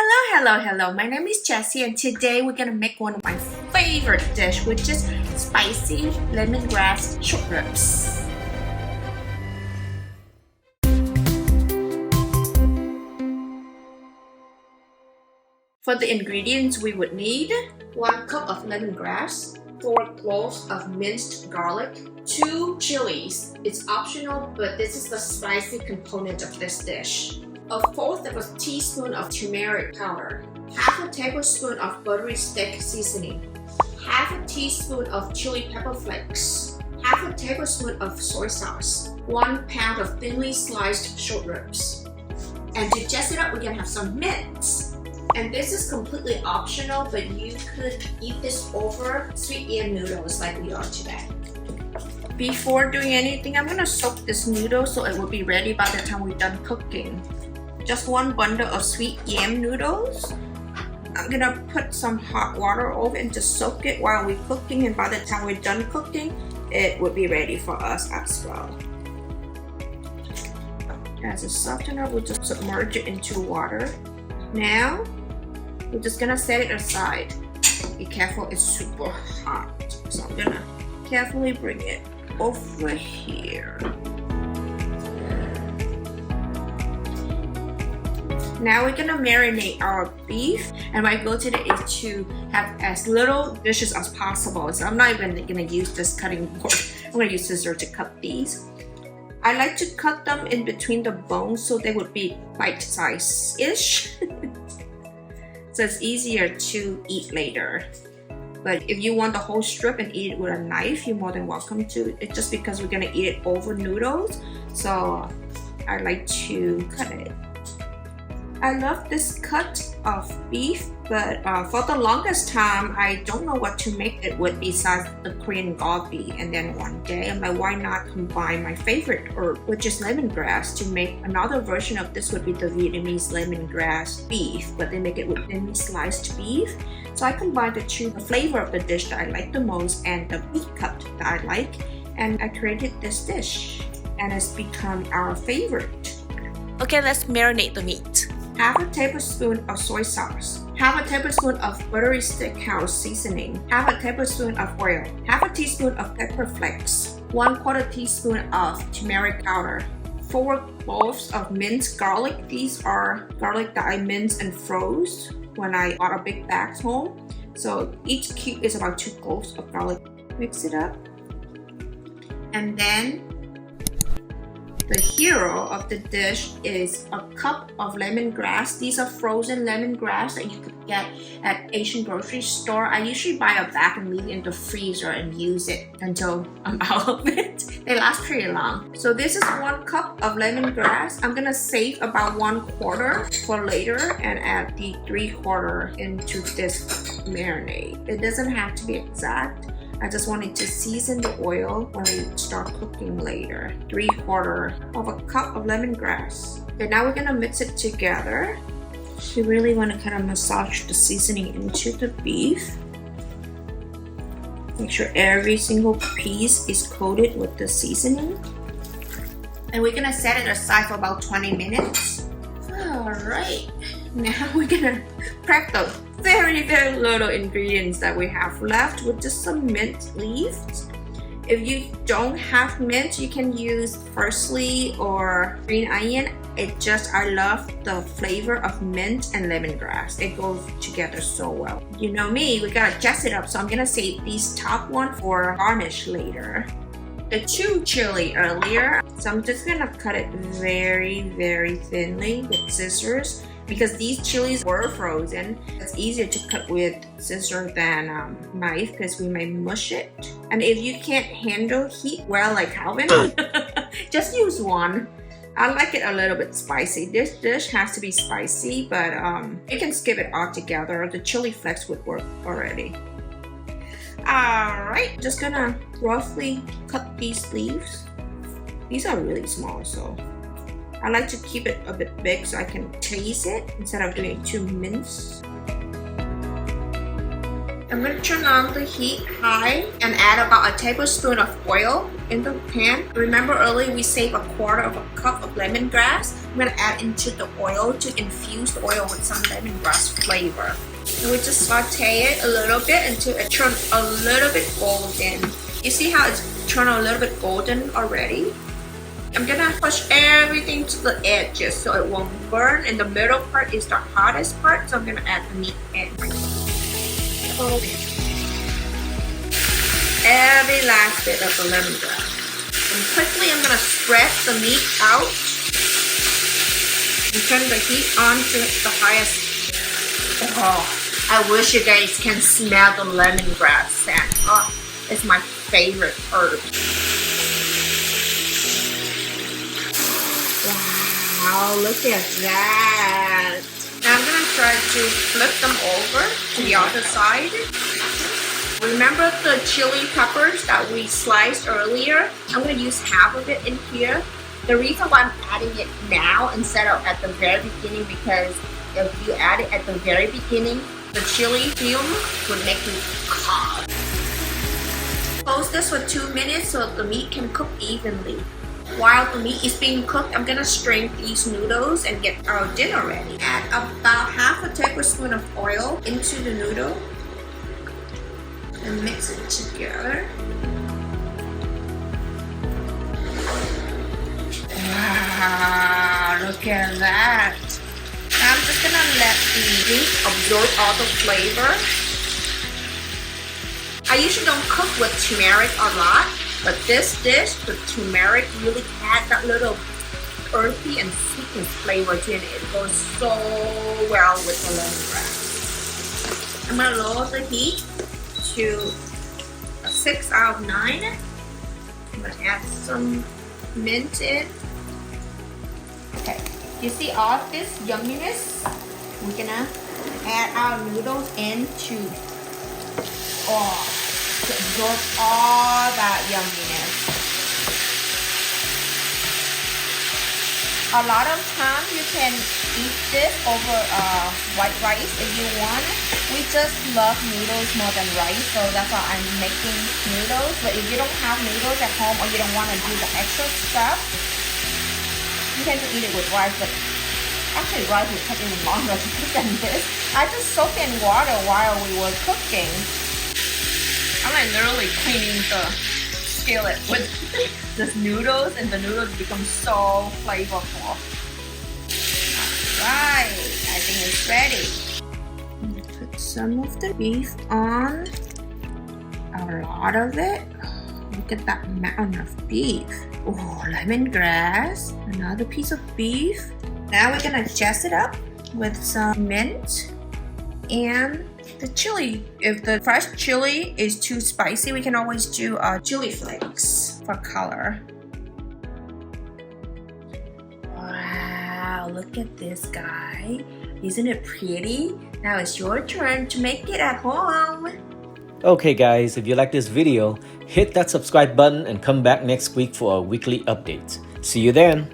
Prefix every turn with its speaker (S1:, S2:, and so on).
S1: Hello. My name is Jessie, and today we're gonna make one of my favorite dish, which is spicy lemongrass short ribs. For the ingredients, we would need 1 cup of lemongrass, 4 cloves of minced garlic, 2 chilies. It's optional, but this is the spicy component of this dish. 1/4 of a teaspoon of turmeric powder, 1/2 tablespoon of buttery steak seasoning, 1/2 teaspoon of chili pepper flakes, 1/2 tablespoon of soy sauce, 1 pound of thinly sliced short ribs. And to jazz it up, we're gonna have some mint. And this is completely optional, but you could eat this over sweet yam noodles like we are today. Before doing anything, I'm gonna soak this noodle so it will be ready by the time we're done cooking. Just 1 bundle of sweet yam noodles. I'm gonna put some hot water over and just soak it while we're cooking, and by the time we're done cooking, it would be ready for us as well. As a softener, we'll just submerge it into water. Now, we're just gonna set it aside. Be careful, it's super hot. So I'm gonna carefully bring it over here. Now we're gonna marinate our beef, and my goal today is to have as little dishes as possible. So I'm not even gonna use this cutting board. I'm gonna use scissors to cut these. I like to cut them in between the bones so they would be bite-size-ish. So it's easier to eat later. But if you want the whole strip and eat it with a knife, you're more than welcome to. It's just because we're gonna eat it over noodles, so I like to cut it. I love this cut of beef, but for the longest time, I don't know what to make it with besides the Korean Galbi. And then one day, I'm like, why not combine my favorite herb, which is lemongrass, to make another version of this would be the Vietnamese lemongrass beef, but they make it with thinly sliced beef. So I combined the two, the flavor of the dish that I like the most and the beef cut that I like, and I created this dish, and it's become our favorite. Okay, let's marinate the meat. 1/2 tablespoon of soy sauce, 1/2 tablespoon of buttery steakhouse seasoning, 1/2 tablespoon of oil, 1/2 teaspoon of pepper flakes, 1/4 teaspoon of turmeric powder, 4 cloves of minced garlic. These are garlic that I minced and froze when I bought a big bag home. So each cube is about 2 cloves of garlic. Mix it up. And then the hero of the dish is a cup of lemongrass. These are frozen lemongrass that you could get at Asian grocery store. I usually buy a bag and leave it in the freezer and use it until I'm out of it. They last pretty long. So this is 1 cup of lemongrass. I'm gonna save about 1/4 for later and add the 3/4 into this marinade. It doesn't have to be exact. I just wanted to season the oil when we start cooking later. 3/4 of a cup of lemongrass. Okay, now we're gonna mix it together. You really want to kind of massage the seasoning into the beef. Make sure every single piece is coated with the seasoning. And we're gonna set it aside for about 20 minutes. Alright, now we're gonna prep the very little ingredients that we have left with just some mint leaves. If you don't have mint, you can use parsley or green onion. I love the flavor of mint and lemongrass. It goes together so well. You know me, we gotta jazz it up, so I'm gonna save these top one for garnish later. The 2 chili earlier, so I'm just gonna cut it very thinly with scissors. Because these chilies were frozen, it's easier to cut with scissors than knife because we may mush it. And if you can't handle heat well like Calvin, just use 1. I like it a little bit spicy. This dish has to be spicy, but you can skip it altogether. The chili flakes would work already. Alright, just gonna roughly cut these leaves. These are really small, so I like to keep it a bit big so I can taste it instead of doing it too minced. I'm going to turn on the heat high and add about a tablespoon of oil in the pan. Remember earlier we saved a quarter of a cup of lemongrass? I'm going to add into the oil to infuse the oil with some lemongrass flavor. And we just saute it a little bit until it turns a little bit golden. You see how it's turned a little bit golden already? I'm gonna push everything to the edges so it won't burn, and the middle part is the hottest part, so I'm gonna add the meat in. Every last bit of the lemongrass. And quickly I'm gonna spread the meat out and turn the heat on to the highest. Oh, I wish you guys can smell the lemongrass scent. Oh, it's my favorite herb. Wow, look at that. Now I'm gonna try to flip them over to the other side. Remember the chili peppers that we sliced earlier? I'm gonna use half of it in here. The reason why I'm adding it now instead of at the very beginning, because if you add it at the very beginning, the chili fume would make you cough. Close this for 2 minutes so the meat can cook evenly. While the meat is being cooked, I'm gonna strain these noodles and get our dinner ready. Add about half a tablespoon of oil into the noodle and mix it together. Wow, look at that. Now I'm just gonna let the meat absorb all the flavor. I usually don't cook with turmeric a lot, but this dish, the turmeric really adds that little earthy and sweetness flavor to it. It goes so well with the lemongrass. I'm gonna lower the heat to a 6 out of 9. I'm gonna add some mint in. Okay, you see all this yumminess? We're gonna add our noodles into to absorb all that yumminess. A lot of times you can eat this over white rice if you want. We just love noodles more than rice, so that's why I'm making noodles. But if you don't have noodles at home or you don't want to do the extra stuff, you can just eat it with rice. But actually rice will take even longer to cook than this. I just soaked it in water while we were cooking. I'm like literally cleaning the skillet with this noodles, and the noodles become so flavorful. Alright, I think it's ready. I'm gonna put some of the beef on. A lot of it. Look at that mountain of beef. Oh, lemongrass. Another piece of beef. Now we're gonna zest it up with some mint and the chili. If the fresh chili is too spicy, we can always do chili flakes for color. Wow, look at this guy. Isn't it pretty? Now it's your turn to make it at home.
S2: Okay guys, if you like this video, hit that subscribe button and come back next week for our weekly updates. See you then!